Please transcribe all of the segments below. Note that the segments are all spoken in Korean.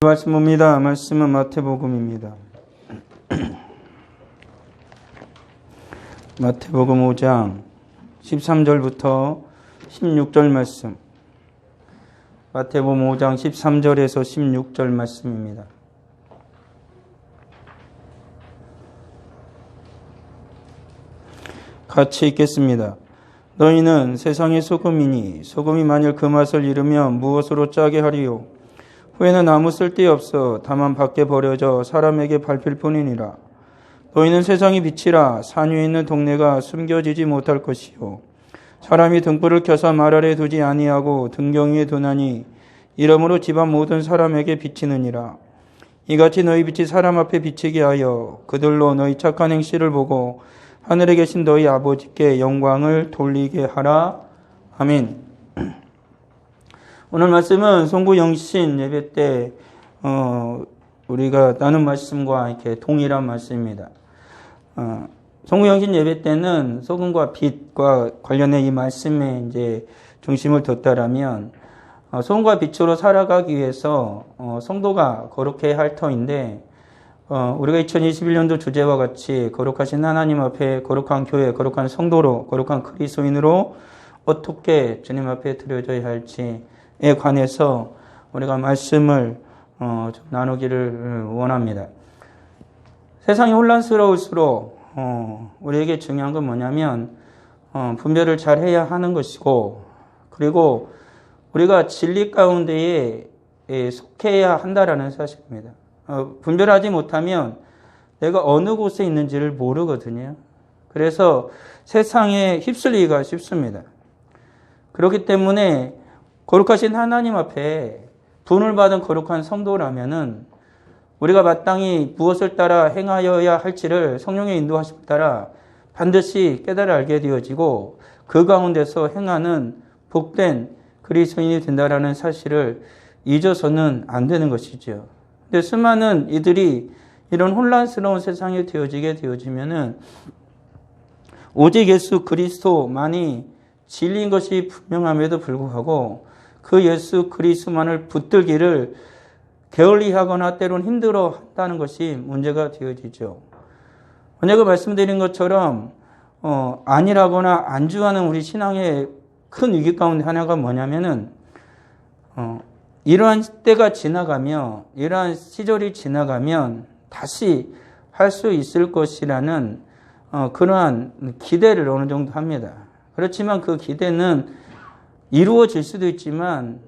말씀입니다. 말씀은 마태복음입니다. 마태복음 5장 13절부터 16절 말씀. 마태복음 5장 13절에서 16절 말씀입니다. 같이 읽겠습니다. 너희는 세상의 소금이니 소금이 만일 그 맛을 잃으면 무엇으로 짜게 하리요? 후에는 아무 쓸데없어 다만 밖에 버려져 사람에게 밟힐 뿐이니라. 너희는 세상의 빛이라. 산 위에 있는 동네가 숨겨지지 못할 것이요 사람이 등불을 켜서 말 아래 두지 아니하고 등경 위에 두나니 이러므로 집안 모든 사람에게 비치느니라. 이같이 너희 빛이 사람 앞에 비치게 하여 그들로 너희 착한 행실을 보고 하늘에 계신 너희 아버지께 영광을 돌리게 하라. 아멘. 오늘 말씀은 송구영신 예배 때 우리가 나눈 말씀과 이렇게 동일한 말씀입니다. 송구영신 예배 때는 소금과 빛과 관련해 이 말씀에 이제 중심을 뒀다라면 소금과 빛으로 살아가기 위해서 성도가 거룩해야 할 터인데 우리가 2021년도 주제와 같이 거룩하신 하나님 앞에 거룩한 교회, 거룩한 성도로, 거룩한 그리스도인으로 어떻게 주님 앞에 드려져야 할지에 관해서 우리가 말씀을 좀 나누기를 원합니다. 세상이 혼란스러울수록 우리에게 중요한 건 뭐냐면 분별을 잘 해야 하는 것이고, 그리고 우리가 진리 가운데에 속해야 한다라는 사실입니다. 분별하지 못하면 내가 어느 곳에 있는지를 모르거든요. 그래서 세상에 휩쓸리기가 쉽습니다. 그렇기 때문에 거룩하신 하나님 앞에 분을 받은 거룩한 성도라면은 우리가 마땅히 무엇을 따라 행하여야 할지를 성령의 인도하심을 따라 반드시 깨달아 알게 되어지고 그 가운데서 행하는 복된 그리스도인이 된다라는 사실을 잊어서는 안 되는 것이죠. 근데 수많은 이들이 이런 혼란스러운 세상에 되어지면은 오직 예수 그리스도만이 진리인 것이 분명함에도 불구하고 그 예수 그리스도만을 붙들기를 게을리하거나 때론 힘들어 한다는 것이 문제가 되어지죠. 제가 말씀드린 것처럼 안일하거나 안주하는 우리 신앙의 큰 위기 가운데 하나가 뭐냐면은 이러한 때가 지나가며 이러한 시절이 지나가면 다시 할 수 있을 것이라는 그러한 기대를 어느 정도 합니다. 그렇지만 그 기대는 이루어질 수도 있지만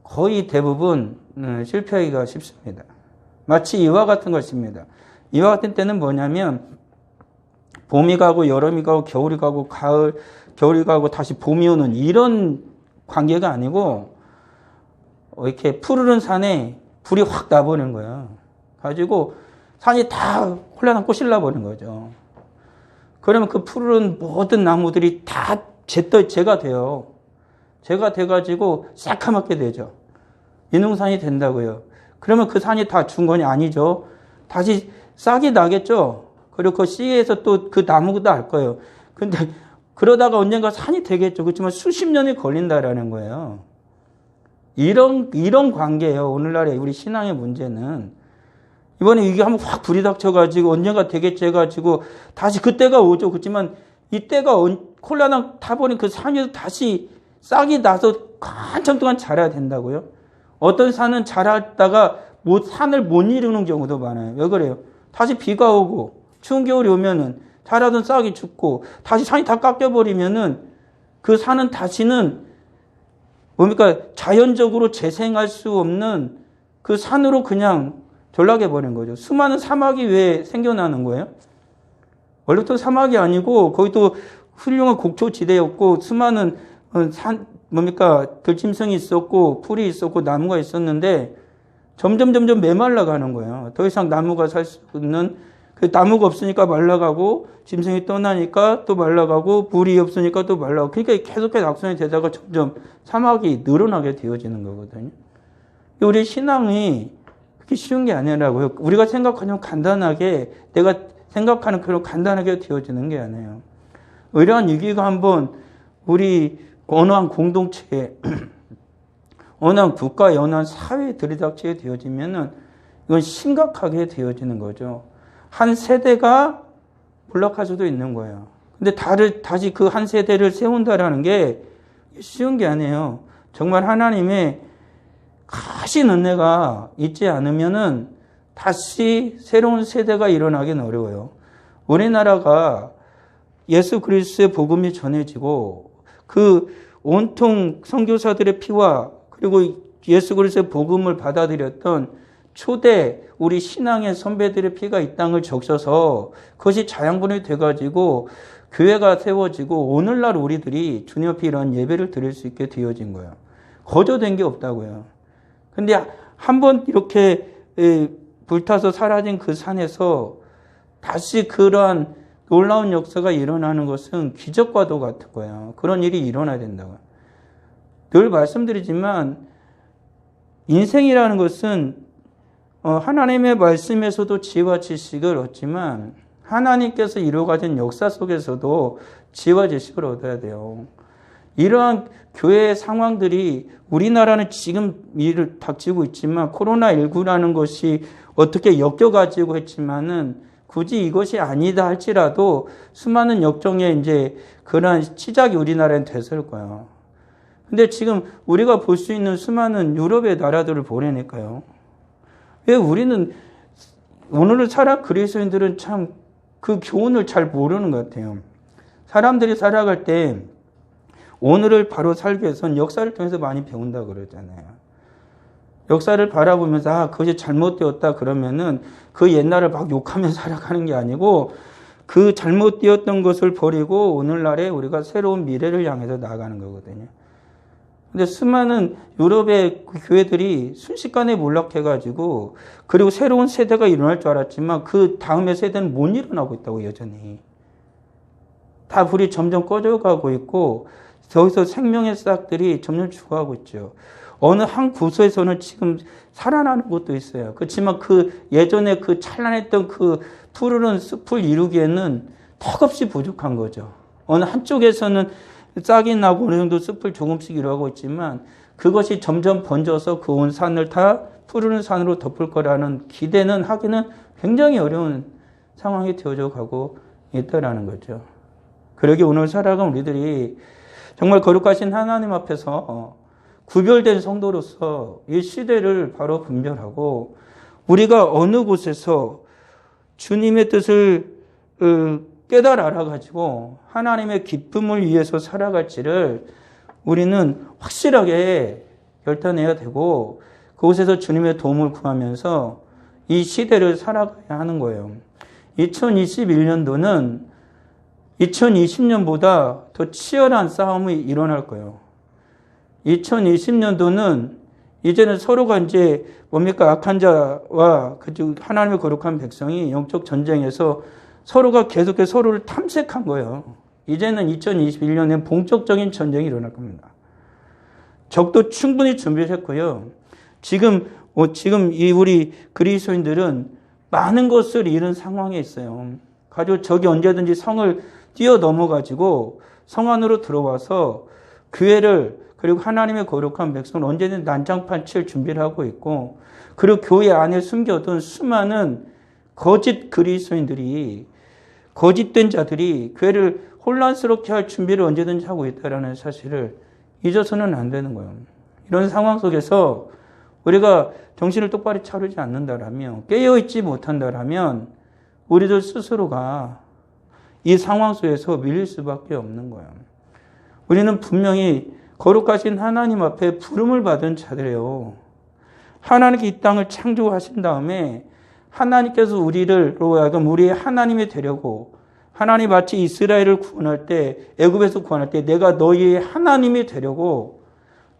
거의 대부분 실패하기가 쉽습니다. 마치 이와 같은 것입니다. 이와 같은 때는 뭐냐면 봄이 가고 여름이 가고 겨울이 가고 겨울이 가고 다시 봄이 오는 이런 관계가 아니고 이렇게 푸르른 산에 불이 확 나버리는 거예요. 가지고 산이 다 홀라당 꽃이 나버리는 거죠. 그러면 그 푸르른 모든 나무들이 다 재가 돼요. 재가 돼가지고 새카맣게 되죠. 인웅산이 된다고요. 그러면 그 산이 다 죽은 건 아니죠. 다시 싹이 나겠죠. 그리고 그 씨에서 또 그 나무도 날 거예요. 근데 그러다가 언젠가 산이 되겠죠. 그렇지만 수십 년이 걸린다라는 거예요. 이런 관계예요. 오늘날의 우리 신앙의 문제는. 이번에 이게 한번 확 불이 닥쳐가지고 언젠가 되겠지 해가지고 다시 그때가 오죠. 그렇지만 이때가 콜라당 타버린 그 산에서 다시 싹이 나서 한참 동안 자라야 된다고요? 어떤 산은 자랐다가 산을 못 이루는 경우도 많아요. 왜 그래요? 다시 비가 오고 추운 겨울이 오면은 자라던 싹이 죽고 다시 산이 다 깎여버리면은 그 산은 다시는 뭡니까? 자연적으로 재생할 수 없는 그 산으로 그냥 전락해버린 거죠. 수많은 사막이 왜 생겨나는 거예요? 원래부터 사막이 아니고 거기 또 훌륭한 곡초지대였고 수많은 들짐승이 있었고 풀이 있었고 나무가 있었는데 점점 메말라가는 거예요. 더 이상 나무가 살 수 없는, 그 나무가 없으니까 말라가고 짐승이 떠나니까 또 말라가고 물이 없으니까 또 말라가고, 그러니까 계속해서 악순환이 되다가 점점 사막이 늘어나게 되어지는 거거든요. 우리 신앙이 그렇게 쉬운 게 아니라고요. 우리가 생각하면 간단하게, 내가 생각하는 그런 간단하게 되어지는 게 아니에요. 이러한 위기가 한번 우리 어느 한 공동체에 어느 한 국가에 어느 한 사회에 들이닥치게 되어지면은 이건 심각하게 되어지는 거죠. 한 세대가 몰락할 수도 있는 거예요. 근데 다시 그 한 세대를 세운다라는 게 쉬운 게 아니에요. 정말 하나님의 가시 은혜가 있지 않으면은 다시 새로운 세대가 일어나기는 어려워요. 우리나라가 예수 그리스도의 복음이 전해지고 그 온통 선교사들의 피와 그리고 예수 그리스도의 복음을 받아들였던 초대 우리 신앙의 선배들의 피가 이 땅을 적셔서 그것이 자양분이 돼가지고 교회가 세워지고 오늘날 우리들이 주님 앞에 이런 예배를 드릴 수 있게 되어진 거예요. 거저된 게 없다고요. 근데 한번 이렇게 불타서 사라진 그 산에서 다시 그러한 놀라운 역사가 일어나는 것은 기적과도 같은 거예요. 그런 일이 일어나야 된다고요. 늘 말씀드리지만 인생이라는 것은 하나님의 말씀에서도 지혜와 지식을 얻지만 하나님께서 이루어가신 역사 속에서도 지혜와 지식을 얻어야 돼요. 이러한 교회의 상황들이 우리나라는 지금 일을 닥치고 있지만 코로나19라는 것이 어떻게 엮여가지고 했지만은 굳이 이것이 아니다 할지라도 수많은 역정의 이제 그러한 시작이 우리나라엔 됐을 거예요. 근데 지금 우리가 볼 수 있는 수많은 유럽의 나라들을 보내니까요. 왜 우리는 오늘을 살아 그리스도인들은 참 그 교훈을 잘 모르는 것 같아요. 사람들이 살아갈 때 오늘을 바로 살기 위해서는 역사를 통해서 많이 배운다 그러잖아요. 역사를 바라보면서 그것이 잘못되었다 그러면은 그 옛날을 막 욕하면서 살아가는 게 아니고 그 잘못되었던 것을 버리고 오늘날에 우리가 새로운 미래를 향해서 나아가는 거거든요. 근데 수많은 유럽의 교회들이 순식간에 몰락해가지고 그리고 새로운 세대가 일어날 줄 알았지만 그 다음의 세대는 못 일어나고 있다고 여전히. 다 불이 점점 꺼져가고 있고 저기서 생명의 싹들이 점점 죽어가고 있죠. 어느 한 구석에서는 지금 살아나는 곳도 있어요. 그렇지만 그 예전에 그 찬란했던 그 푸르른 숲을 이루기에는 턱없이 부족한 거죠. 어느 한쪽에서는 싹이 나고 어느 정도 숲을 조금씩 이루어가고 있지만 그것이 점점 번져서 그 온 산을 다 푸르른 산으로 덮을 거라는 기대는 하기는 굉장히 어려운 상황이 되어져 가고 있다라는 거죠. 그러기 오늘 살아간 우리들이 정말 거룩하신 하나님 앞에서 구별된 성도로서 이 시대를 바로 분별하고 우리가 어느 곳에서 주님의 뜻을 깨달아 알아가지고 하나님의 기쁨을 위해서 살아갈지를 우리는 확실하게 결단해야 되고 그곳에서 주님의 도움을 구하면서 이 시대를 살아가야 하는 거예요. 2021년도는 2020년보다 더 치열한 싸움이 일어날 거예요. 2020년도는 이제는 서로가 이제 뭡니까? 악한 자와 하나님의 거룩한 백성이 영적 전쟁에서 서로가 계속해서 서로를 탐색한 거예요. 이제는 2021년에 본격적인 전쟁이 일어날 겁니다. 적도 충분히 준비를 했고요. 지금 이 우리 그리스도인들은 많은 것을 잃은 상황에 있어요. 가지고 적이 언제든지 성을 뛰어넘어가지고 성 안으로 들어와서 교회를 그리고 하나님의 거룩한 백성을 언제든 난장판 칠 준비를 하고 있고 그리고 교회 안에 숨겨둔 수많은 거짓 그리스도인들이 거짓된 자들이 교회를 혼란스럽게 할 준비를 언제든지 하고 있다는 사실을 잊어서는 안 되는 거예요. 이런 상황 속에서 우리가 정신을 똑바로 차리지 않는다라면 깨어있지 못한다라면 우리들 스스로가 이 상황 속에서 밀릴 수밖에 없는 거예요. 우리는 분명히 거룩하신 하나님 앞에 부름을 받은 자들이에요. 하나님께 이 땅을 창조하신 다음에 하나님께서 우리로 하여금 우리의 하나님이 되려고 하나님 마치 이스라엘을 구원할 때 애굽에서 구원할 때 내가 너희의 하나님이 되려고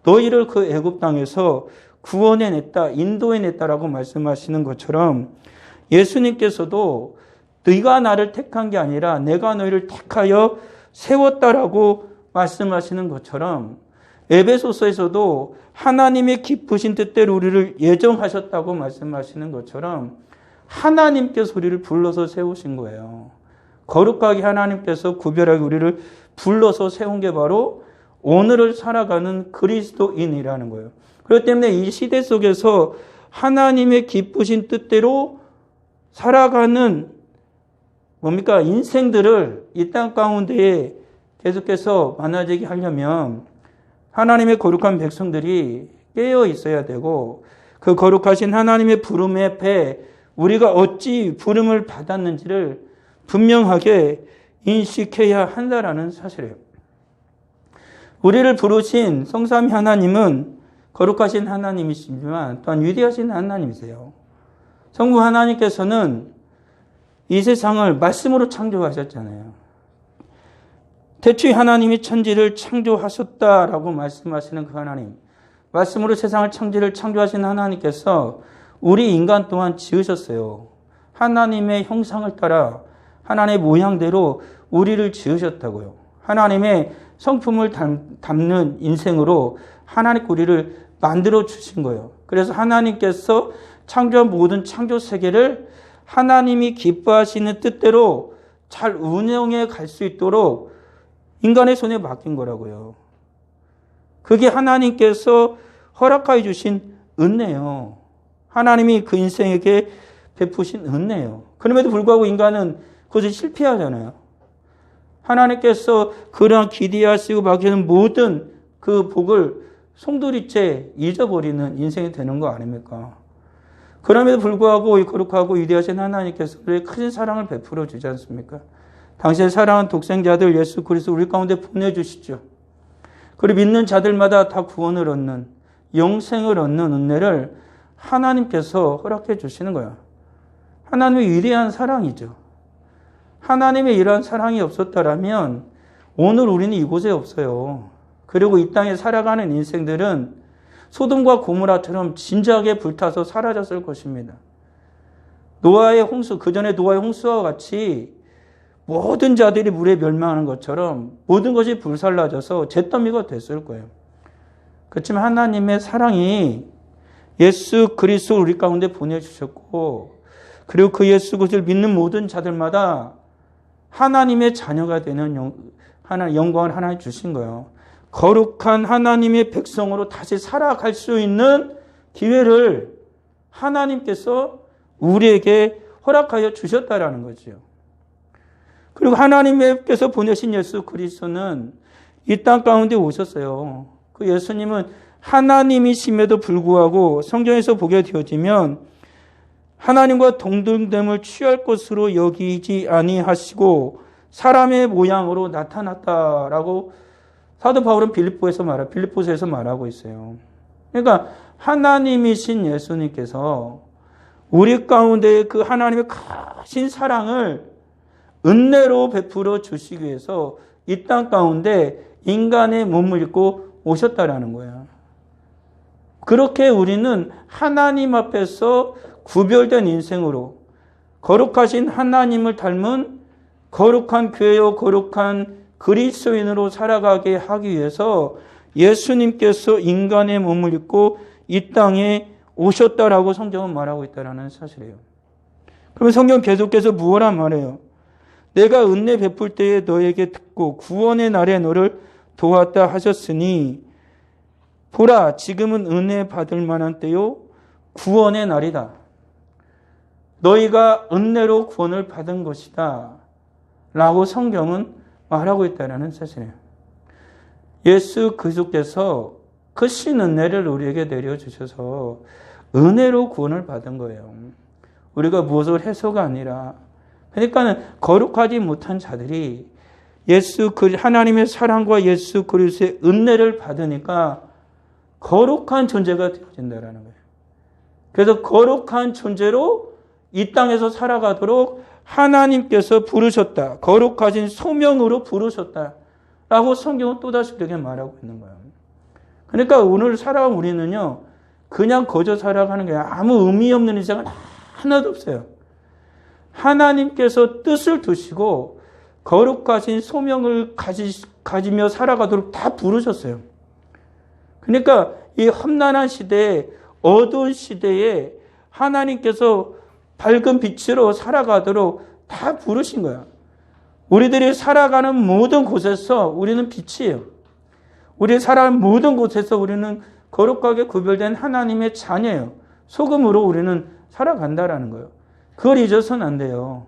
너희를 그 애굽 땅에서 구원해냈다, 인도해냈다라고 말씀하시는 것처럼 예수님께서도 네가 나를 택한 게 아니라 내가 너희를 택하여 세웠다라고 말씀하시는 것처럼 에베소서에서도 하나님의 기쁘신 뜻대로 우리를 예정하셨다고 말씀하시는 것처럼 하나님께서 우리를 불러서 세우신 거예요. 거룩하게 하나님께서 구별하게 우리를 불러서 세운 게 바로 오늘을 살아가는 그리스도인이라는 거예요. 그렇기 때문에 이 시대 속에서 하나님의 기쁘신 뜻대로 살아가는 뭡니까? 인생들을 이 땅 가운데에 계속해서 많아지게 하려면 하나님의 거룩한 백성들이 깨어 있어야 되고 그 거룩하신 하나님의 부름의 앞에 우리가 어찌 부름을 받았는지를 분명하게 인식해야 한다라는 사실이에요. 우리를 부르신 성삼위 하나님은 거룩하신 하나님이시지만 또한 위대하신 하나님이세요. 성부 하나님께서는 이 세상을 말씀으로 창조하셨잖아요. 태초에 하나님이 천지를 창조하셨다라고 말씀하시는 그 하나님, 말씀으로 세상을 천지를 창조하신 하나님께서 우리 인간 또한 지으셨어요. 하나님의 형상을 따라 하나님의 모양대로 우리를 지으셨다고요. 하나님의 성품을 담는 인생으로 하나님 우리를 만들어 주신 거예요. 그래서 하나님께서 창조한 모든 창조 세계를 하나님이 기뻐하시는 뜻대로 잘 운영해 갈 수 있도록 인간의 손에 맡긴 거라고요. 그게 하나님께서 허락하여 주신 은혜요. 하나님이 그 인생에게 베푸신 은혜요. 그럼에도 불구하고 인간은 그것을 실패하잖아요. 하나님께서 그러한 기대하시고 맡기는 모든 그 복을 송두리째 잊어버리는 인생이 되는 거 아닙니까? 그럼에도 불구하고 이 거룩하고 위대하신 하나님께서 우리의 큰 사랑을 베풀어 주지 않습니까? 당신의 사랑한 독생자들 예수 그리스도 우리 가운데 보내주시죠. 그리고 믿는 자들마다 다 구원을 얻는 영생을 얻는 은혜를 하나님께서 허락해 주시는 거예요. 하나님의 위대한 사랑이죠. 하나님의 이러한 사랑이 없었다라면 오늘 우리는 이곳에 없어요. 그리고 이 땅에 살아가는 인생들은 소돔과 고모라처럼 진작에 불타서 사라졌을 것입니다. 노아의 홍수, 그 전에 노아의 홍수와 같이 모든 자들이 물에 멸망하는 것처럼 모든 것이 불살라져서 잿더미가 됐을 거예요. 그렇지만 하나님의 사랑이 예수 그리스도 우리 가운데 보내주셨고 그리고 그 예수 그리스도를 믿는 모든 자들마다 하나님의 자녀가 되는 영광을 하나님 주신 거예요. 거룩한 하나님의 백성으로 다시 살아갈 수 있는 기회를 하나님께서 우리에게 허락하여 주셨다라는 거죠. 그리고 하나님께서 보내신 예수 그리스도는 이 땅 가운데 오셨어요. 그 예수님은 하나님이심에도 불구하고 성경에서 보게 되어지면 하나님과 동등됨을 취할 것으로 여기지 아니하시고 사람의 모양으로 나타났다라고 사도 바울은 빌립보서에서 말하고 있어요. 그러니까 하나님이신 예수님께서 우리 가운데 그 하나님의 크신 사랑을 은혜로 베풀어 주시기 위해서 이 땅 가운데 인간의 몸을 입고 오셨다라는 거예요. 그렇게 우리는 하나님 앞에서 구별된 인생으로 거룩하신 하나님을 닮은 거룩한 교회요 거룩한 그리스도인으로 살아가게 하기 위해서 예수님께서 인간의 몸을 입고 이 땅에 오셨다라고 성경은 말하고 있다는 사실이에요. 그러면 성경 계속해서 무엇라 말해요? 내가 은혜 베풀 때에 너에게 듣고 구원의 날에 너를 도왔다 하셨으니 보라 지금은 은혜 받을 만한 때요 구원의 날이다. 너희가 은혜로 구원을 받은 것이다 라고 성경은 말하고 있다는 사실이에요. 예수 그리스도께서 크신 은혜를 우리에게 내려주셔서 은혜로 구원을 받은 거예요. 우리가 무엇을 해서가 아니라 그러니까는 거룩하지 못한 자들이 하나님의 사랑과 예수 그리스도의 은혜를 받으니까 거룩한 존재가 되어진다는 거예요. 그래서 거룩한 존재로 이 땅에서 살아가도록 하나님께서 부르셨다. 거룩하신 소명으로 부르셨다. 라고 성경은 또다시 그렇게 말하고 있는 거예요. 그러니까 오늘 살아온 우리는요. 그냥 거저 살아가는 게 아무 의미 없는 인생은 하나도 없어요. 하나님께서 뜻을 두시고 거룩하신 소명을 가지며 살아가도록 다 부르셨어요. 그러니까 이 험난한 시대에 어두운 시대에 하나님께서 밝은 빛으로 살아가도록 다 부르신 거야. 우리들이 살아가는 모든 곳에서 우리는 빛이에요. 우리 살아가는 모든 곳에서 우리는 거룩하게 구별된 하나님의 자녀예요. 소금으로 우리는 살아간다라는 거예요. 그걸 잊어서는 안 돼요.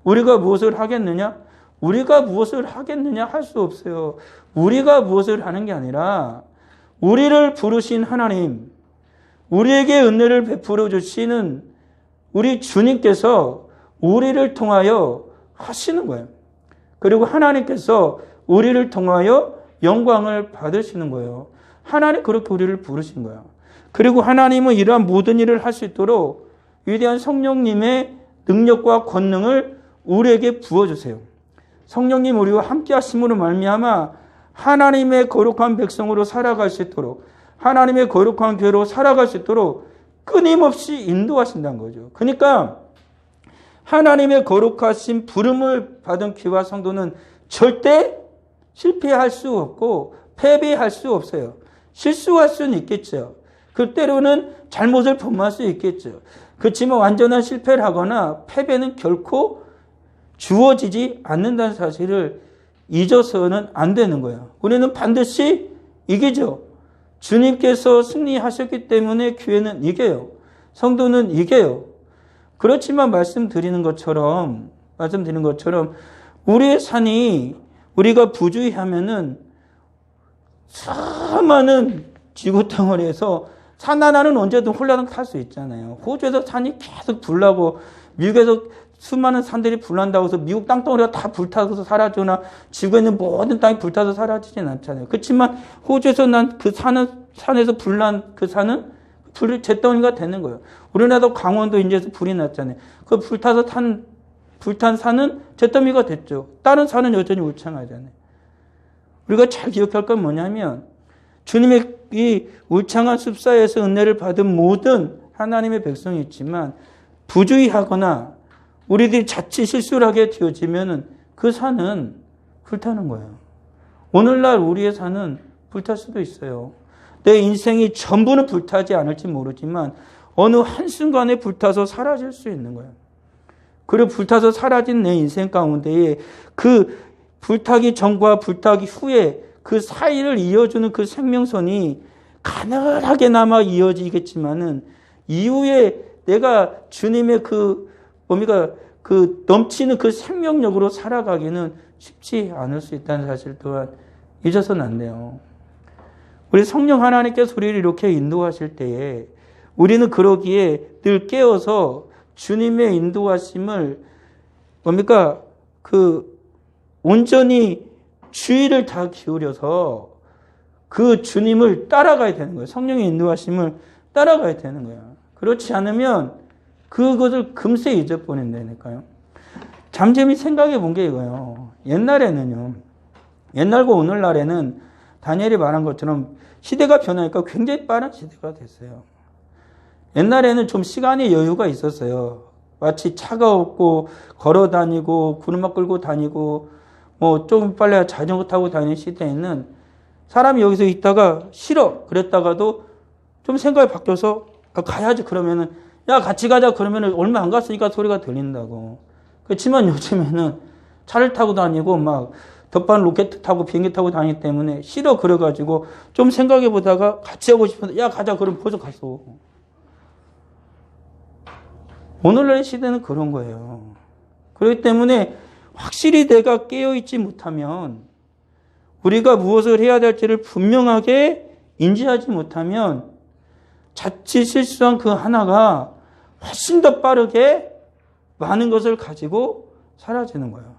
우리가 무엇을 하겠느냐? 우리가 무엇을 하겠느냐 할 수 없어요. 우리가 무엇을 하는 게 아니라 우리를 부르신 하나님, 우리에게 은혜를 베풀어 주시는 우리 주님께서 우리를 통하여 하시는 거예요. 그리고 하나님께서 우리를 통하여 영광을 받으시는 거예요. 하나님 그렇게 우리를 부르신 거예요. 그리고 하나님은 이러한 모든 일을 할 수 있도록 위대한 성령님의 능력과 권능을 우리에게 부어주세요. 성령님 우리와 함께 하심으로 말미암아 하나님의 거룩한 백성으로 살아갈 수 있도록, 하나님의 거룩한 교회로 살아갈 수 있도록 끊임없이 인도하신다는 거죠. 그러니까 하나님의 거룩하신 부름을 받은 교회와 성도는 절대 실패할 수 없고 패배할 수 없어요. 실수할 수는 있겠죠. 그 때로는 잘못을 범할 수 있겠죠. 그렇지만 완전한 실패를 하거나 패배는 결코 주어지지 않는다는 사실을 잊어서는 안 되는 거예요. 우리는 반드시 이기죠. 주님께서 승리하셨기 때문에 교회는 이겨요. 성도는 이겨요. 그렇지만 말씀드리는 것처럼 우리의 산이 우리가 부주의하면은 수많은 지구 덩어리에서 산 하나는 언제든 홀라당 탈 수 있잖아요. 호주에서 산이 계속 불나고 미국에서 수많은 산들이 불난다고 해서 미국 땅덩어리가 다 불타서 사라지거나 지구에 있는 모든 땅이 불타서 사라지진 않잖아요. 그렇지만 호주에서 난 그 산에서 불난 그 산은 잿덩이가 되는 거예요. 우리나라도 강원도 인제에서 불이 났잖아요. 그 불탄 산은 잿더미가 됐죠. 다른 산은 여전히 울창하잖아요. 우리가 잘 기억할 건 뭐냐면 주님의 이 울창한 숲사이에서 은혜를 받은 모든 하나님의 백성이 있지만 부주의하거나 우리들이 자칫 실수를 하게 되어지면 그 산은 불타는 거예요. 오늘날 우리의 산은 불탈 수도 있어요. 내 인생이 전부는 불타지 않을지 모르지만 어느 한순간에 불타서 사라질 수 있는 거예요. 그리고 불타서 사라진 내 인생 가운데에 그 불타기 전과 불타기 후에 그 사이를 이어주는 그 생명선이 가늘하게 남아 이어지겠지만은 이후에 내가 주님의 그 넘치는 그 생명력으로 살아가기는 쉽지 않을 수 있다는 사실 또한 잊어서는 안 돼요. 우리 성령 하나님께서 우리를 이렇게 인도하실 때에 우리는 그러기에 늘 깨어서 주님의 인도하심을 온전히 주의를 다 기울여서 그 주님을 따라가야 되는 거예요. 성령의 인도하심을 따라가야 되는 거예요. 그렇지 않으면 그것을 금세 잊어버린다니까요. 잠잠히 생각해 본 게 이거예요. 옛날과 오늘날에는 다니엘이 말한 것처럼 시대가 변하니까 굉장히 빠른 시대가 됐어요. 옛날에는 좀 시간의 여유가 있었어요. 마치 차가 없고 걸어 다니고 구르마 끌고 다니고 조금 빨리 자전거 타고 다니는 시대에는 사람이 여기서 있다가 싫어 그랬다가도 좀 생각이 바뀌어서 가야지 그러면은 야 같이 가자 그러면은 얼마 안 갔으니까 소리가 들린다고. 그렇지만 요즘에는 차를 타고 다니고 막 덧반 로켓 타고 비행기 타고 다니기 때문에 싫어 그래가지고 좀 생각해 보다가 같이 하고 싶은데 야 가자 그럼 벌써 갔어. 오늘날의 시대는 그런 거예요. 그렇기 때문에 확실히 내가 깨어있지 못하면 우리가 무엇을 해야 될지를 분명하게 인지하지 못하면 자칫 실수한 그 하나가 훨씬 더 빠르게 많은 것을 가지고 사라지는 거예요.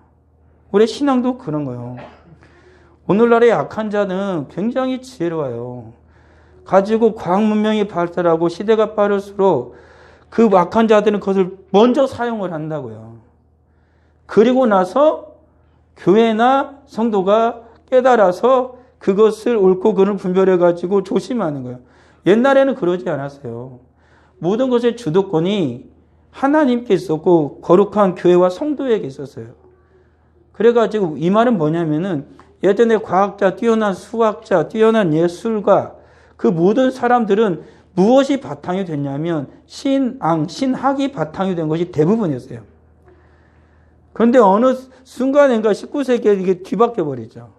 우리 신앙도 그런 거예요. 오늘날의 약한 자는 굉장히 지혜로워요. 가지고 과학 문명이 발달하고 시대가 빠를수록 그 악한 자들은 그것을 먼저 사용을 한다고요. 그리고 나서 교회나 성도가 깨달아서 그것을 옳고 그름을 분별해가지고 조심하는 거예요. 옛날에는 그러지 않았어요. 모든 것의 주도권이 하나님께 있었고 거룩한 교회와 성도에게 있었어요. 그래가지고 이 말은 뭐냐면은 예전에 과학자, 뛰어난 수학자, 뛰어난 예술가 그 모든 사람들은 무엇이 바탕이 됐냐면 신학이 바탕이 된 것이 대부분이었어요. 그런데 어느 순간인가 19세기에 이게 뒤바뀌어 버리죠.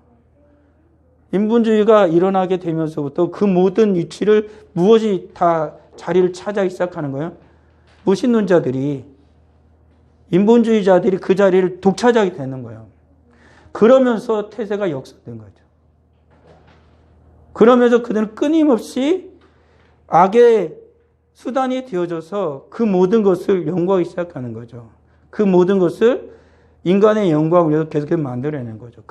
인본주의가 일어나게 되면서부터 그 모든 위치를 무엇이 다 자리를 찾아 시작하는 거예요? 무신론자들이, 인본주의자들이 그 자리를 독차지하게 되는 거예요. 그러면서 태세가 역사된 거죠. 그러면서 그들은 끊임없이 악의 수단이 되어져서 그 모든 것을 연구하기 시작하는 거죠. 그 모든 것을 인간의 영광을 위해서 계속해서 만들어내는 거죠.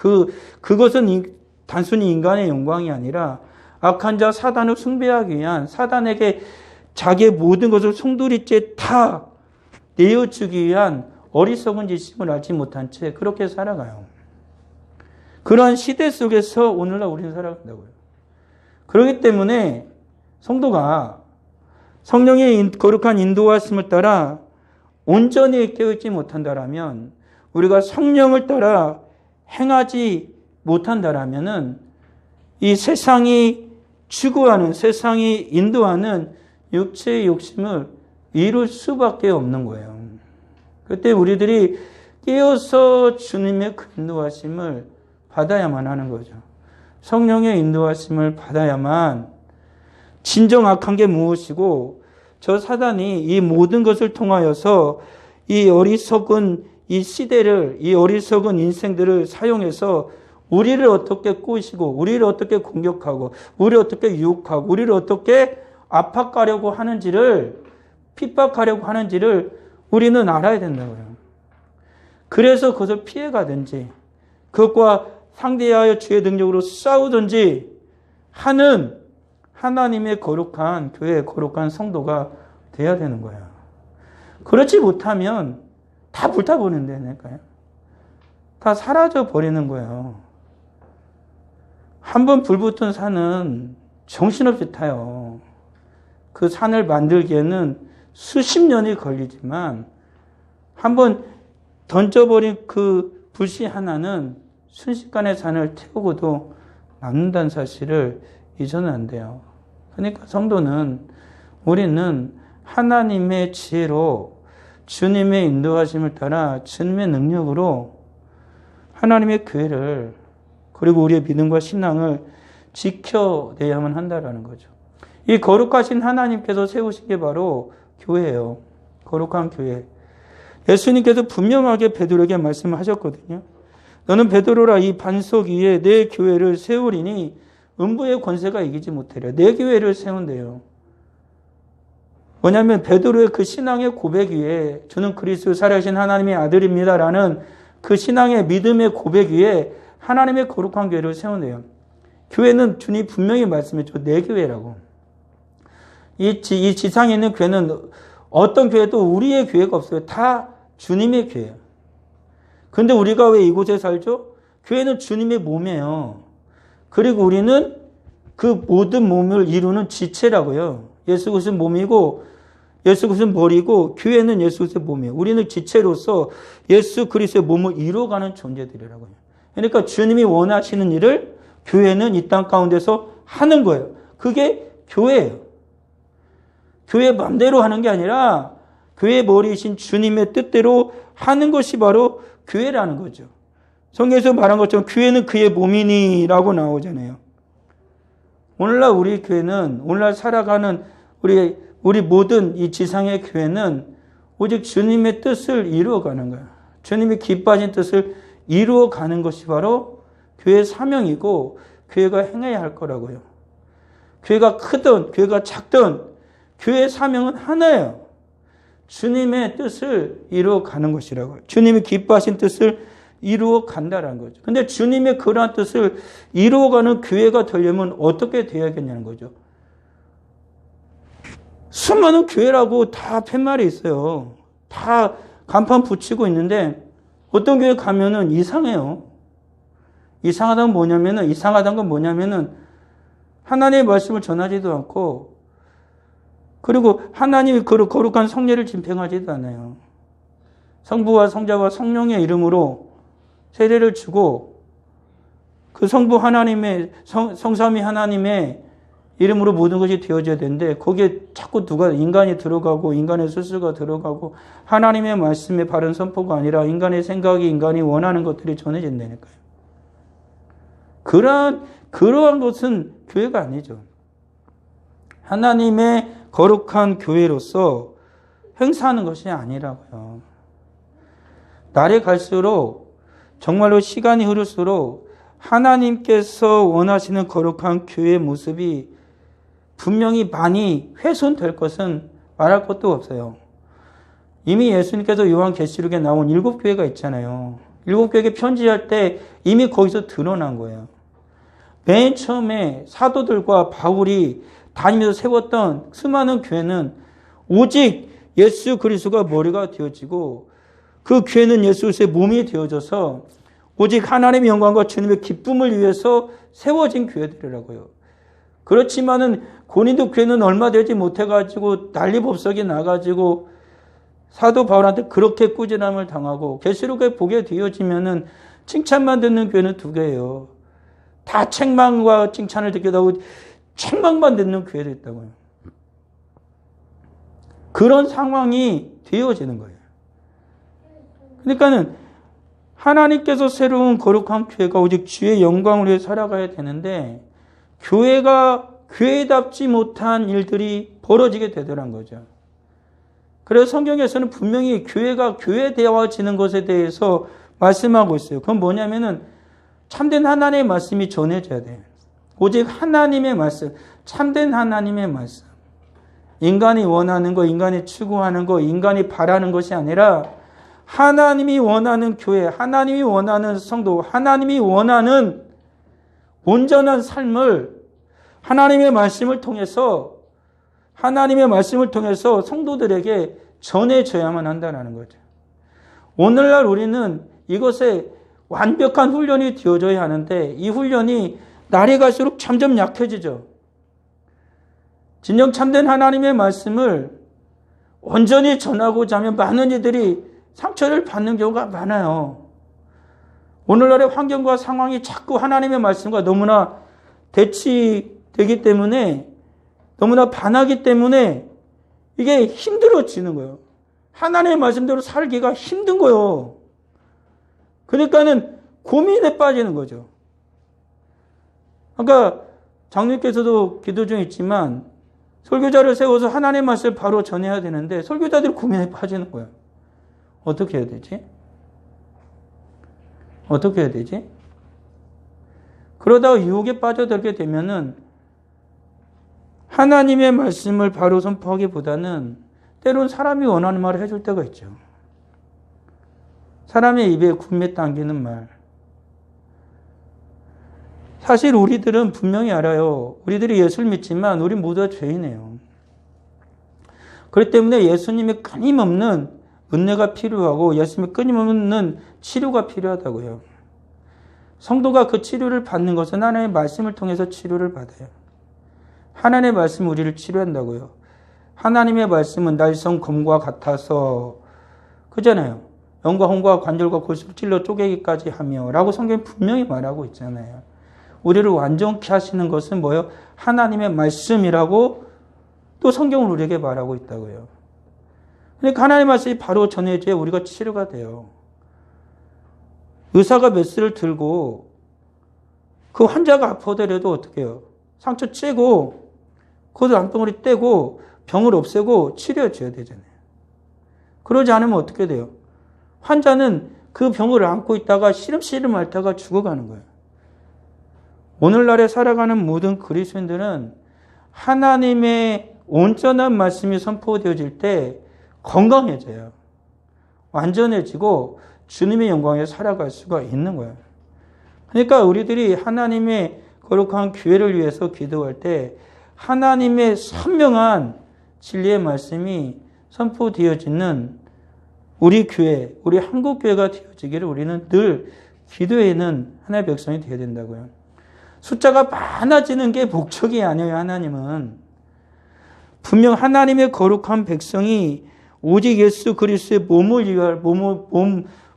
그것은 단순히 인간의 영광이 아니라 악한 자 사단을 숭배하기 위한, 사단에게 자기의 모든 것을 송두리째 다 내어주기 위한 어리석은 지식을 알지 못한 채 그렇게 살아가요. 그러한 시대 속에서 오늘날 우리는 살아간다고요. 그렇기 때문에 성도가 성령의 거룩한 인도하심을 따라 온전히 깨어있지 못한다라면, 우리가 성령을 따라 행하지 못한다라면은 이 세상이 추구하는, 세상이 인도하는 육체의 욕심을 이룰 수밖에 없는 거예요. 그때 우리들이 깨어서 주님의 그 인도하심을 받아야만 하는 거죠. 성령의 인도하심을 받아야만, 진정 악한 게 무엇이고 저 사단이 이 모든 것을 통하여서 이 어리석은 이 시대를, 이 어리석은 인생들을 사용해서 우리를 어떻게 꼬시고, 우리를 어떻게 공격하고, 우리를 어떻게 유혹하고, 우리를 어떻게 압박하려고 하는지를, 핍박하려고 하는지를 우리는 알아야 된다고요. 그래서 그것을 피해가든지, 그것과 상대하여 주의 능력으로 싸우든지 하는 하나님의 거룩한 교회, 거룩한 성도가 돼야 되는 거예요. 그렇지 못하면 다 불타버린다니까요. 다 사라져 버리는 거예요. 한번 불붙은 산은 정신없이 타요. 그 산을 만들기에는 수십 년이 걸리지만 한번 던져버린 그 불씨 하나는 순식간에 산을 태우고도 남는다는 사실을 잊어는 안 돼요. 그러니까 성도는, 우리는 하나님의 지혜로 주님의 인도하심을 따라 주님의 능력으로 하나님의 교회를, 그리고 우리의 믿음과 신앙을 지켜내야만 한다라는 거죠. 이 거룩하신 하나님께서 세우신 게 바로 교회예요. 거룩한 교회. 예수님께서 분명하게 베드로에게 말씀하셨거든요. 너는 베드로라, 이 반석 위에 내 교회를 세우리니 음부의 권세가 이기지 못하리라. 내 교회를 세운대요. 뭐냐면 베드로의 그 신앙의 고백 위에, 저는 그리스도 살아계신 하나님의 아들입니다라는 그 신앙의 믿음의 고백 위에 하나님의 거룩한 교회를 세운대요. 교회는 주님이 분명히 말씀했죠. 내 교회라고. 이 지상에 있는 교회는 어떤 교회도 우리의 교회가 없어요. 다 주님의 교회예요. 그런데 우리가 왜 이곳에 살죠? 교회는 주님의 몸이에요. 그리고 우리는 그 모든 몸을 이루는 지체라고요. 예수 그리스도는 몸이고, 예수 그리스도는 머리고, 교회는 예수 그리스도의 몸이에요. 우리는 지체로서 예수 그리스도의 몸을 이루어가는 존재들이라고요. 그러니까 주님이 원하시는 일을 교회는 이 땅 가운데서 하는 거예요. 그게 교회예요. 교회 맘대로 하는 게 아니라 교회의 머리이신 주님의 뜻대로 하는 것이 바로 교회라는 거죠. 성경에서 말한 것처럼 교회는 그의 몸이니라고 나오잖아요. 오늘날 우리 교회는, 오늘날 살아가는 우리 모든 이 지상의 교회는 오직 주님의 뜻을 이루어가는 거예요. 주님이 기뻐하신 뜻을 이루어가는 것이 바로 교회의 사명이고 교회가 행해야 할 거라고요. 교회가 크든 교회가 작든 교회의 사명은 하나예요. 주님의 뜻을 이루어가는 것이라고요. 주님이 기뻐하신 뜻을 이루어간다는 거죠. 근데 주님의 그러한 뜻을 이루어가는 교회가 되려면 어떻게 되어야겠냐는 거죠. 수많은 교회라고 다 팻말이 있어요. 다 간판 붙이고 있는데 어떤 교회 가면은 이상해요. 이상하다는 건 뭐냐면은 하나님의 말씀을 전하지도 않고, 그리고 하나님의 거룩한 성례를 집행하지도 않아요. 성부와 성자와 성령의 이름으로 세례를 주고 그 성부 하나님의 성삼위 하나님의 이름으로 모든 것이 되어져야 되는데 거기에 자꾸 누가 인간이 들어가고 인간의 수수가 들어가고 하나님의 말씀의 바른 선포가 아니라 인간의 생각이, 인간이 원하는 것들이 전해진다니까요. 그러한 그러한 것은 교회가 아니죠. 하나님의 거룩한 교회로서 행사하는 것이 아니라고요. 날이 갈수록 정말로 시간이 흐를수록 하나님께서 원하시는 거룩한 교회의 모습이 분명히 많이 훼손될 것은 말할 것도 없어요. 이미 예수님께서 요한계시록에 나온 7교회가 있잖아요. 7교회에 편지할 때 이미 거기서 드러난 거예요. 맨 처음에 사도들과 바울이 다니면서 세웠던 수많은 교회는 오직 예수 그리스도가 머리가 되어지고 그 교회는 예수 그리스도의 몸이 되어져서 오직 하나님의 영광과 주님의 기쁨을 위해서 세워진 교회들이라고요. 그렇지만은 고린도 교회는 얼마 되지 못해가지고 난리법석이 나가지고 사도 바울한테 그렇게 꾸지람을 당하고 계시록에 보게 되어지면은 칭찬만 듣는 교회는 2개예요. 다 책망과 칭찬을 듣기도 하고 책망만 듣는 교회도 있다고요. 그런 상황이 되어지는 거예요. 그러니까는 하나님께서 새로운 거룩한 교회가 오직 주의 영광을 위해 살아가야 되는데 교회가 교회답지 못한 일들이 벌어지게 되더란 거죠. 그래서 성경에서는 분명히 교회가 교회되어지는 것에 대해서 말씀하고 있어요. 그건 뭐냐면은 참된 하나님의 말씀이 전해져야 돼요. 오직 하나님의 말씀, 참된 하나님의 말씀. 인간이 원하는 거, 인간이 추구하는 거, 인간이 바라는 것이 아니라 하나님이 원하는 교회, 하나님이 원하는 성도, 하나님이 원하는 온전한 삶을 하나님의 말씀을 통해서 성도들에게 전해줘야만 한다는 거죠. 오늘날 우리는 이것에 완벽한 훈련이 되어져야 하는데 이 훈련이 날이 갈수록 점점 약해지죠. 진정 참된 하나님의 말씀을 온전히 전하고자 하면 많은 이들이 상처를 받는 경우가 많아요. 오늘날의 환경과 상황이 자꾸 하나님의 말씀과 너무나 대치되기 때문에 너무나 반하기 때문에 이게 힘들어지는 거예요. 하나님의 말씀대로 살기가 힘든 거예요. 그러니까는 고민에 빠지는 거죠. 아까 장로님께서도 기도 중에 있지만 설교자를 세워서 하나님의 말씀을 바로 전해야 되는데 설교자들이 고민에 빠지는 거예요. 어떻게 해야 되지? 어떻게 해야 되지? 그러다가 유혹에 빠져들게 되면은 하나님의 말씀을 바로 선포하기보다는 때로는 사람이 원하는 말을 해줄 때가 있죠. 사람의 입에 군매 당기는 말. 사실 우리들은 분명히 알아요. 우리들이 예수를 믿지만 우리 모두가 죄인이에요. 그렇기 때문에 예수님의 끊임없는 은혜가 필요하고 예수님의 끊임없는 치료가 필요하다고요. 성도가 그 치료를 받는 것은 하나님의 말씀을 통해서 치료를 받아요. 하나님의 말씀이 우리를 치료한다고요. 하나님의 말씀은 날성 검과 같아서 그잖아요. 영과 혼과 관절과 골수를 찔러 쪼개기까지 하며 라고 성경이 분명히 말하고 있잖아요. 우리를 완전케 하시는 것은 뭐예요? 하나님의 말씀이라고 또 성경은 우리에게 말하고 있다고요. 그러니까 하나님의 말씀이 바로 전해져야 우리가 치료가 돼요. 의사가 메스를 들고 그 환자가 아프더라도 어떻게 해요? 상처 째고 그것을 암덩어리 떼고 병을 없애고 치료해 줘야 되잖아요. 그러지 않으면 어떻게 돼요? 환자는 그 병을 안고 있다가 시름시름 앓다가 죽어가는 거예요. 오늘날에 살아가는 모든 그리스도인들은 하나님의 온전한 말씀이 선포되어질 때 건강해져요. 완전해지고 주님의 영광에 살아갈 수가 있는 거예요. 그러니까 우리들이 하나님의 거룩한 교회를 위해서 기도할 때 하나님의 선명한 진리의 말씀이 선포되어지는 우리 교회, 우리 한국교회가 되어지기를 우리는 늘 기도에는 하나님의 백성이 되어야 된다고요. 숫자가 많아지는 게 목적이 아니에요. 하나님은 분명 하나님의 거룩한 백성이 오직 예수 그리스도의 몸을 위하여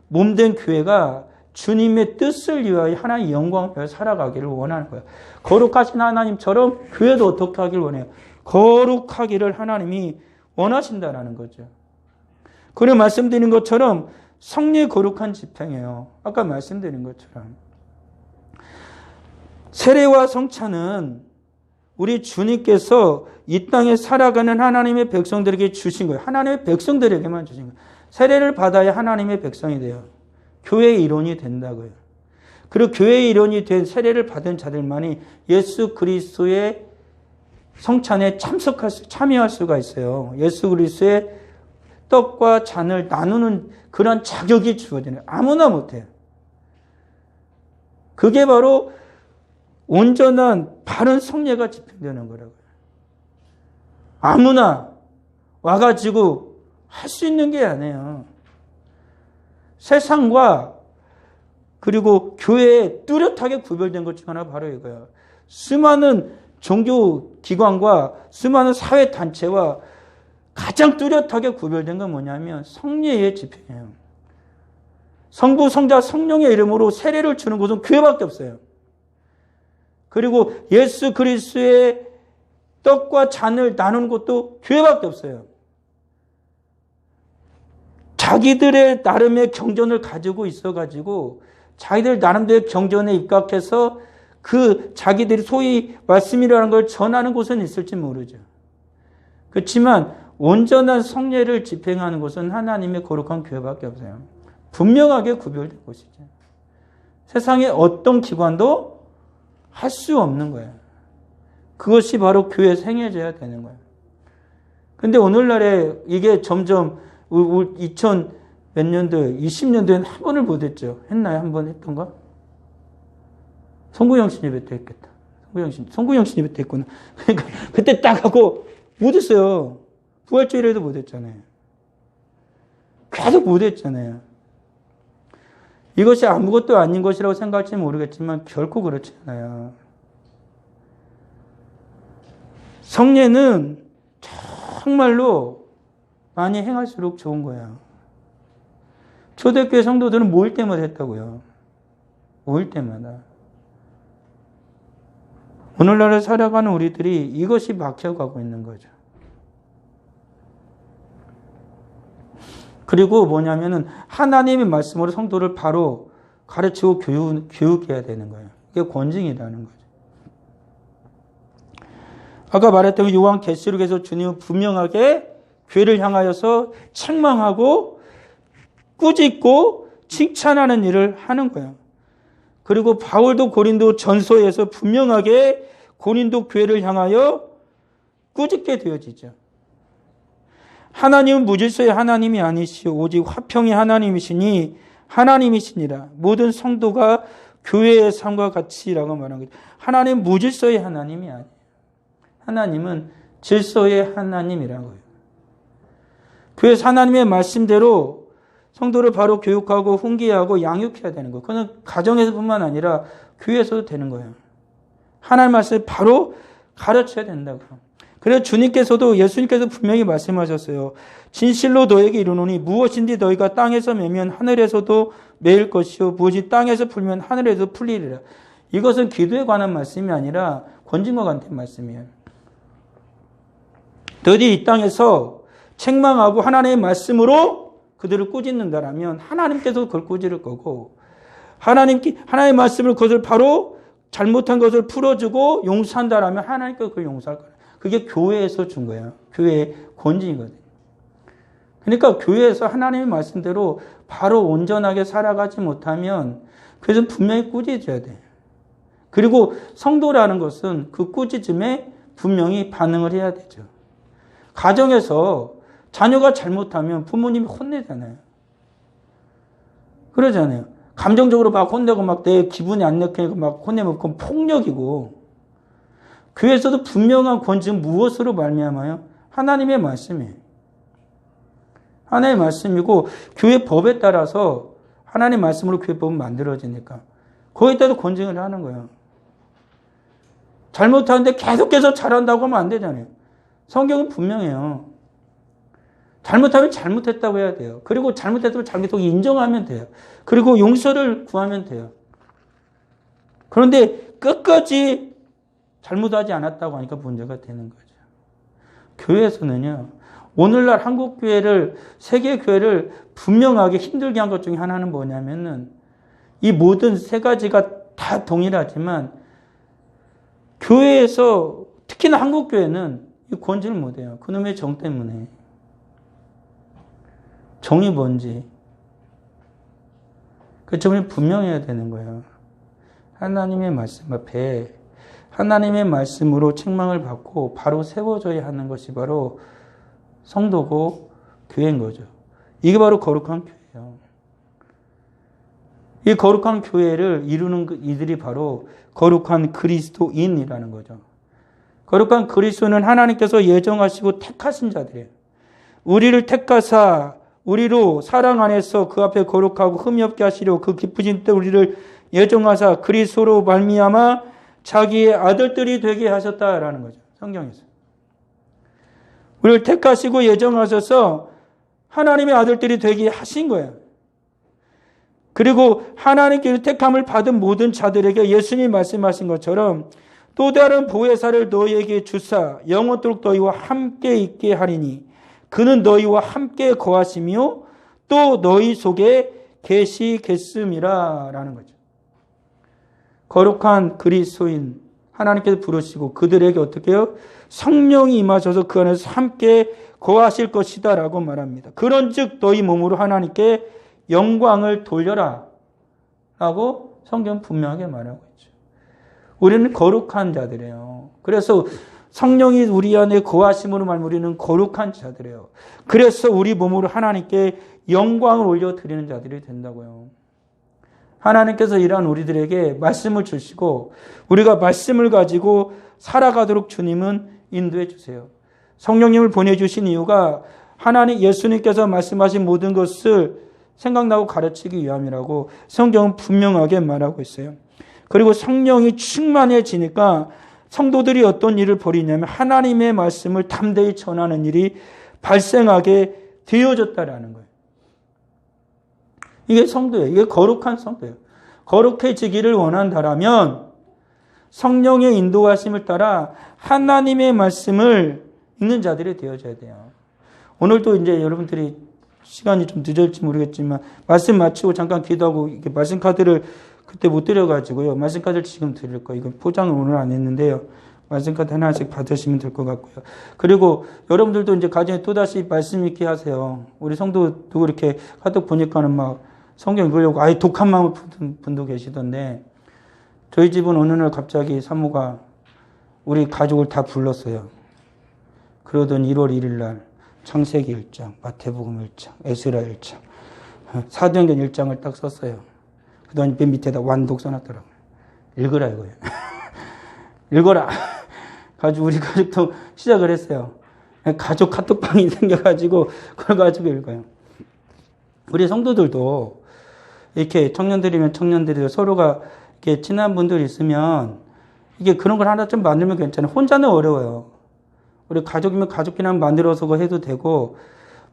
몸된 교회가 주님의 뜻을 위하여 하나님의 영광을 위하여 살아가기를 원하는 거예요. 거룩하신 하나님처럼 교회도 어떻게 하길 원해요? 거룩하기를 하나님이 원하신다라는 거죠. 그리고 말씀드린 것처럼 성령의 거룩한 집행이에요. 아까 말씀드린 것처럼 세례와 성찬은 우리 주님께서 이 땅에 살아가는 하나님의 백성들에게 주신 거예요. 하나님의 백성들에게만 주신 거예요. 세례를 받아야 하나님의 백성이 돼요. 교회의 일원이 된다고요. 그리고 교회의 일원이 된 세례를 받은 자들만이 예수 그리스도의 성찬에 참여할 수가 있어요. 예수 그리스도의 떡과 잔을 나누는 그런 자격이 주어지는 아무나 못해요. 그게 바로 온전한 바른 성례가 집행되는 거라고요. 아무나 와가지고 할 수 있는 게 아니에요. 세상과 그리고 교회에 뚜렷하게 구별된 것 중 하나 바로 이거예요. 수많은 종교기관과 수많은 사회단체와 가장 뚜렷하게 구별된 건 뭐냐면 성례의 집행이에요. 성부, 성자, 성령의 이름으로 세례를 주는 곳은 교회밖에 없어요. 그리고 예수 그리스도의 떡과 잔을 나누는 곳도 교회밖에 없어요. 자기들의 나름의 경전을 가지고 있어가지고 자기들 나름대로 경전에 입각해서 그 자기들이 소위 말씀이라는 걸 전하는 곳은 있을지 모르죠. 그렇지만 온전한 성례를 집행하는 곳은 하나님의 거룩한 교회밖에 없어요. 분명하게 구별된 곳이죠. 세상에 어떤 기관도 할 수 없는 거예요. 그것이 바로 교회 생애제야 되는 거예요. 근데 오늘날에 이게 점점 2000 몇 년도에 20년도에는 한 번을 못 했죠. 했나요? 한 번 했던가? 송구영 씨 예배 때 했겠다. 송구영 씨 예배 때 했구나. 그러니까 그때 딱 하고 못 했어요. 부활주일에도 못 했잖아요. 계속 못 했잖아요. 이것이 아무것도 아닌 것이라고 생각할지 모르겠지만 결코 그렇지 않아요. 성례는 정말로 많이 행할수록 좋은 거예요. 초대교회 성도들은 모일 때마다 했다고요. 모일 때마다. 오늘날에 살아가는 우리들이 이것이 막혀가고 있는 거죠. 그리고 뭐냐면은 하나님의 말씀으로 성도를 바로 가르치고 교육해야 되는 거예요. 이게 권징이라는 거죠. 아까 말했던 요한 계시록에서 주님은 분명하게 교회를 향하여서 책망하고 꾸짖고 칭찬하는 일을 하는 거예요. 그리고 바울도 고린도 전서에서 분명하게 고린도 교회를 향하여 꾸짖게 되어지죠. 하나님은 무질서의 하나님이 아니시오 오직 화평의 하나님이시니 하나님이시니라. 모든 성도가 교회의 삶과 같이라고 말한 거죠. 하나님은 무질서의 하나님이 아니에요. 하나님은 질서의 하나님이라고요. 교회에서 하나님의 말씀대로 성도를 바로 교육하고 훈계하고 양육해야 되는 거예요. 그건 가정에서뿐만 아니라 교회에서도 되는 거예요. 하나님 말씀을 바로 가르쳐야 된다고요. 그래서 주님께서도 예수님께서 분명히 말씀하셨어요. 진실로 너에게 이르노니 무엇인지 너희가 땅에서 매면 하늘에서도 매일 것이요 무엇이 땅에서 풀면 하늘에서 풀리리라. 이것은 기도에 관한 말씀이 아니라 권징과 관된 말씀이에요. 너희들이 이 땅에서 책망하고 하나님의 말씀으로 그들을 꾸짖는다라면 하나님께서 그걸 꾸짖을 거고 하나님의 말씀을 그것을 바로 잘못한 것을 풀어주고 용서한다라면 하나님께서 그걸 용서할 거예요. 그게 교회에서 준 거예요. 교회의 권징이거든요. 그러니까 교회에서 하나님의 말씀대로 바로 온전하게 살아가지 못하면 그것은 분명히 꾸짖어야 돼요. 그리고 성도라는 것은 그 꾸짖음에 분명히 반응을 해야 되죠. 가정에서 자녀가 잘못하면 부모님이 혼내잖아요. 그러잖아요. 감정적으로 막 혼내고 막 내 기분이 안 내키고 막 혼내면 그건 폭력이고 교회에서도 분명한 권징은 무엇으로 말미암아요? 하나님의 말씀이에요. 하나님의 말씀이고 교회 법에 따라서 하나님의 말씀으로 교회 법은 만들어지니까 거기다도 권징을 하는 거예요. 잘못하는데 계속해서 잘한다고 하면 안 되잖아요. 성경은 분명해요. 잘못하면 잘못했다고 해야 돼요. 그리고 잘못했으면 잘못했다고 인정하면 돼요. 그리고 용서를 구하면 돼요. 그런데 끝까지 잘못하지 않았다고 하니까 문제가 되는 거죠. 교회에서는요. 오늘날 한국교회를 세계교회를 분명하게 힘들게 한 것 중에 하나는 뭐냐면은 이 모든 세 가지가 다 동일하지만 교회에서 특히나 한국교회는 구원지를 못해요. 그놈의 정 때문에. 정이 뭔지. 그 점을 분명해야 되는 거예요. 하나님의 말씀 앞에 하나님의 말씀으로 책망을 받고 바로 세워져야 하는 것이 바로 성도고 교회인 거죠. 이게 바로 거룩한 교회예요. 이 거룩한 교회를 이루는 이들이 바로 거룩한 그리스도인이라는 거죠. 거룩한 그리스도는 하나님께서 예정하시고 택하신 자들이에요. 우리를 택하사 우리로 사랑 안에서 그 앞에 거룩하고 흠이 없게 하시려 그 기쁘신 때 우리를 예정하사 그리스도로 말미암아 자기의 아들들이 되게 하셨다라는 거죠. 성경에서. 우리를 택하시고 예정하셔서 하나님의 아들들이 되게 하신 거예요. 그리고 하나님께서 택함을 받은 모든 자들에게 예수님이 말씀하신 것처럼 또 다른 보혜사를 너희에게 주사 영원토록 너희와 함께 있게 하리니 그는 너희와 함께 거하시며 또 너희 속에 계시겠음이라 라는 거죠. 거룩한 그리스도인 하나님께서 부르시고 그들에게 어떻게 해요? 성령이 임하셔서 그 안에서 함께 거하실 것이다 라고 말합니다. 그런즉 너희 몸으로 하나님께 영광을 돌려라 라고 성경은 분명하게 말하고 있죠. 우리는 거룩한 자들이에요. 그래서 성령이 우리 안에 거하심으로 말하면 우리는 거룩한 자들이에요. 그래서 우리 몸으로 하나님께 영광을 올려드리는 자들이 된다고요. 하나님께서 이러한 우리들에게 말씀을 주시고 우리가 말씀을 가지고 살아가도록 주님은 인도해 주세요. 성령님을 보내주신 이유가 하나님 예수님께서 말씀하신 모든 것을 생각나고 가르치기 위함이라고 성경은 분명하게 말하고 있어요. 그리고 성령이 충만해지니까 성도들이 어떤 일을 벌이냐면 하나님의 말씀을 담대히 전하는 일이 발생하게 되어졌다라는 거예요. 이게 성도예요. 이게 거룩한 성도예요. 거룩해지기를 원한다라면 성령의 인도하심을 따라 하나님의 말씀을 읽는 자들이 되어져야 돼요. 오늘도 이제 여러분들이 시간이 좀 늦을지 모르겠지만 말씀 마치고 잠깐 기도하고 이렇게 말씀 카드를 그때 못 드려가지고요. 말씀 카드를 지금 드릴 거예요. 이건 포장을 오늘 안 했는데요. 말씀 카드 하나씩 받으시면 될 것 같고요. 그리고 여러분들도 이제 가정에 또다시 말씀 읽게 하세요. 우리 성도도 이렇게 카톡 보니까는 막 성경 읽으려고 아예 독한 마음을 푸는 분도 계시던데 저희 집은 어느 날 갑자기 사모가 우리 가족을 다 불렀어요. 그러던 1월 1일 날 창세기 1장, 마태복음 1장, 에스라 1장, 사도행전 1장을 딱 썼어요. 그다음에 맨 밑에다 완독 써놨더라고요. 읽으라 이거예요. 읽어라. 가지고 우리 가족도 시작을 했어요. 가족 카톡방이 생겨가지고 그걸 가지고 읽어요. 우리 성도들도 이렇게 청년들이면 청년들이 서로가 이렇게 친한 분들이 있으면 이게 그런 걸 하나 좀 만들면 괜찮아요. 혼자는 어려워요. 우리 가족이면 가족이나 만들어서 해도 되고,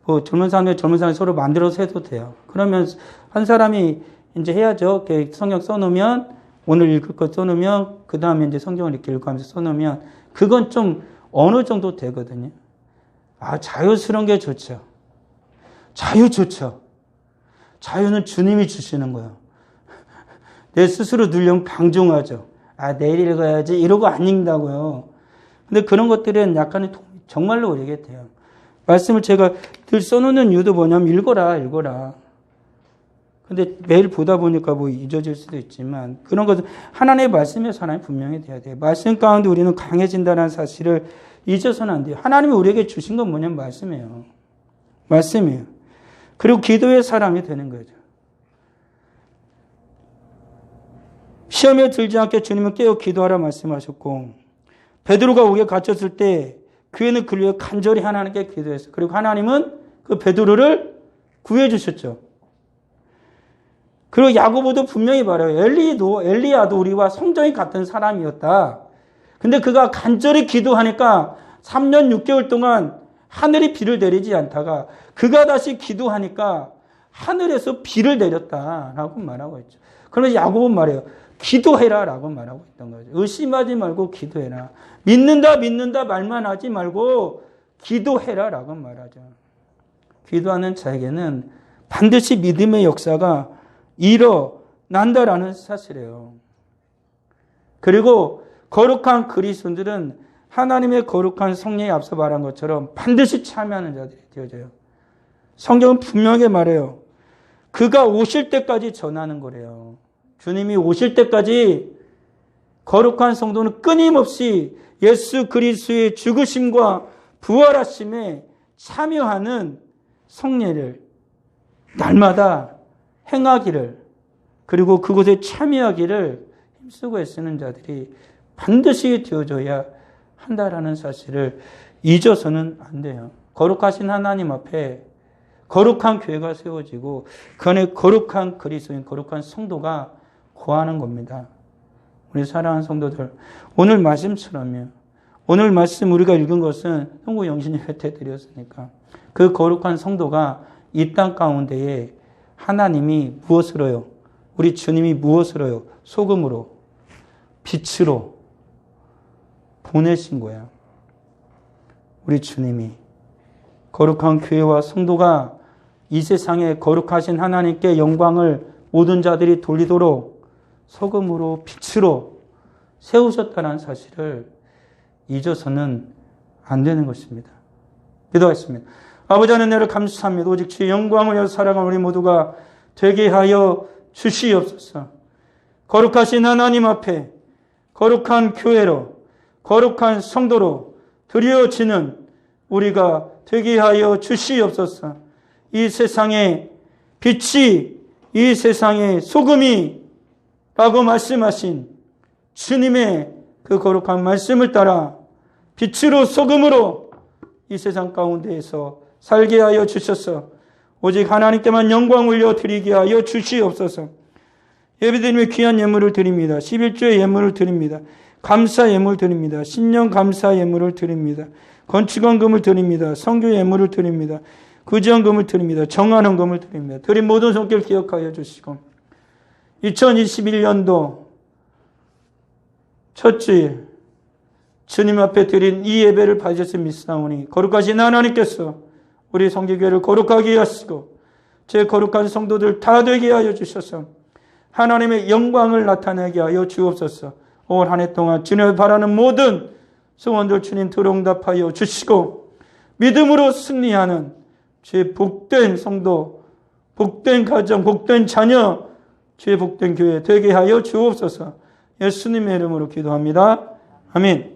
뭐 젊은 사람이 서로 만들어서 해도 돼요. 그러면 한 사람이 이제 해야죠. 이렇게 성경 써놓으면, 오늘 읽을 거 써놓으면, 그 다음에 이제 성경을 이렇게 읽으면서 써놓으면, 그건 좀 어느 정도 되거든요. 아, 자유스러운 게 좋죠. 자유 좋죠. 자유는 주님이 주시는 거예요. 내 스스로 누르면 방종하죠. 아, 내일 읽어야지. 이러고 안 읽는다고요. 근데 그런 것들은 약간의 정말로 우리에게 돼요. 말씀을 제가 늘 써놓는 이유도 뭐냐면 읽어라. 근데 매일 보다 보니까 뭐 잊어질 수도 있지만 그런 것은 하나님의 말씀에서 하나님 분명히 돼야 돼요. 말씀 가운데 우리는 강해진다는 사실을 잊어서는 안 돼요. 하나님이 우리에게 주신 건 뭐냐면 말씀이에요. 말씀이에요. 그리고 기도의 사람이 되는 거죠. 시험에 들지 않게 주님은 깨어 기도하라 말씀하셨고 베드로가 옥에 갇혔을 때 그에는 그를 위해 간절히 하나님께 기도했어요. 그리고 하나님은 그 베드로를 구해 주셨죠. 그리고 야고보도 분명히 말해요. 엘리야도 우리와 성정이 같은 사람이었다. 근데 그가 간절히 기도하니까 3년 6개월 동안 하늘이 비를 내리지 않다가 그가 다시 기도하니까 하늘에서 비를 내렸다라고 말하고 있죠. 그러면서 야고보는 말해요. 기도해라라고 말하고 있던 거죠. 의심하지 말고 기도해라. 믿는다 말만 하지 말고 기도해라라고 말하죠. 기도하는 자에게는 반드시 믿음의 역사가 일어난다라는 사실이에요. 그리고 거룩한 그리스도인들은 하나님의 거룩한 성령에 앞서 말한 것처럼 반드시 참여하는 자들이 되어져요. 성경은 분명하게 말해요. 그가 오실 때까지 전하는 거래요. 주님이 오실 때까지 거룩한 성도는 끊임없이 예수 그리스도의 죽으심과 부활하심에 참여하는 성례를 날마다 행하기를, 그리고 그곳에 참여하기를 힘쓰고 애쓰는 자들이 반드시 되어져야 한다라는 사실을 잊어서는 안 돼요. 거룩하신 하나님 앞에 거룩한 교회가 세워지고 그 안에 거룩한 그리스도인, 거룩한 성도가 거하는 겁니다. 우리 사랑하는 성도들, 오늘 말씀처럼요. 오늘 말씀 우리가 읽은 것은 성부 영신예배 때 드렸으니까 그 거룩한 성도가 이 땅 가운데에 하나님이 무엇으로요? 우리 주님이 무엇으로요? 소금으로, 빛으로 보내신 거야. 우리 주님이 거룩한 교회와 성도가 이 세상에 거룩하신 하나님께 영광을 모든 자들이 돌리도록 소금으로 빛으로 세우셨다는 사실을 잊어서는 안 되는 것입니다. 기도하겠습니다. 아버지 하나님, 나를 감사합니다. 오직 주의 영광을 위하여 살아가는 우리 모두가 되게 하여 주시옵소서. 거룩하신 하나님 앞에 거룩한 교회로, 거룩한 성도로 드려지는 우리가 되게 하여 주시옵소서. 이 세상의 빛이, 이 세상의 소금이 라고 말씀하신 주님의 그 거룩한 말씀을 따라 빛으로 소금으로 이 세상 가운데에서 살게 하여 주셔서 오직 하나님께만 영광 올려드리게 하여 주시옵소서. 예배드리며 귀한 예물을 드립니다. 11조의 예물을 드립니다. 감사 예물 드립니다. 신령 감사 예물을 드립니다. 건축원금을 드립니다. 성교 예물을 드립니다. 구지원금을 드립니다. 정한원금을 드립니다. 드린 모든 손길 기억하여 주시고 2021년도 첫 주일 주님 앞에 드린 이 예배를 받으셨으니 믿사오니 거룩하신 하나님께서 우리 성교교회를 거룩하게 하시고 제 거룩한 성도들 다 되게 하여 주셔서 하나님의 영광을 나타내게 하여 주옵소서. 올 한 해 동안 주님을 바라는 모든 소원들 주님 들응답하여 주시고 믿음으로 승리하는 주의 복된 성도, 복된 가정, 복된 자녀, 주의 복된 교회 되게 하여 주옵소서. 예수님의 이름으로 기도합니다. 아멘.